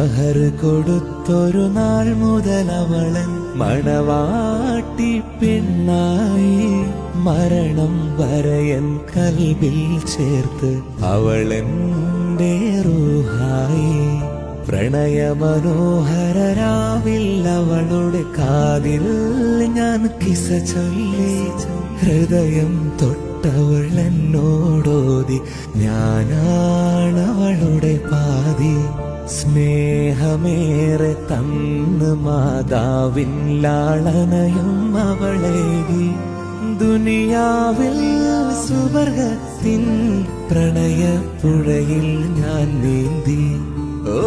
മഹർ കൊടുത്തൊരു നാൾ മുതൽ അവളൻ മണവാട്ടി പെണ്ണായി. മരണം വരയൻ കൽബിൽ ചേർത്ത് അവളെന്റെ റൂഹായി. പ്രണയമനോഹരരാവിൽ അവളുടെ കാതിൽ ഞാൻ കിസ ചൊല്ലി. ഹൃദയം തൊട്ടവൾ എന്നോടോതി, ഞാനാണവളുടെ പാതി. സ്നേഹമേറെ തന്ന് മാതാവിൻ ലാളനയും അവളേകി. ദുനിയാവിൽ സുവർഗത്തിൻ പ്രണയപ്പുഴയിൽ ഞാൻ നീന്തി. ഓ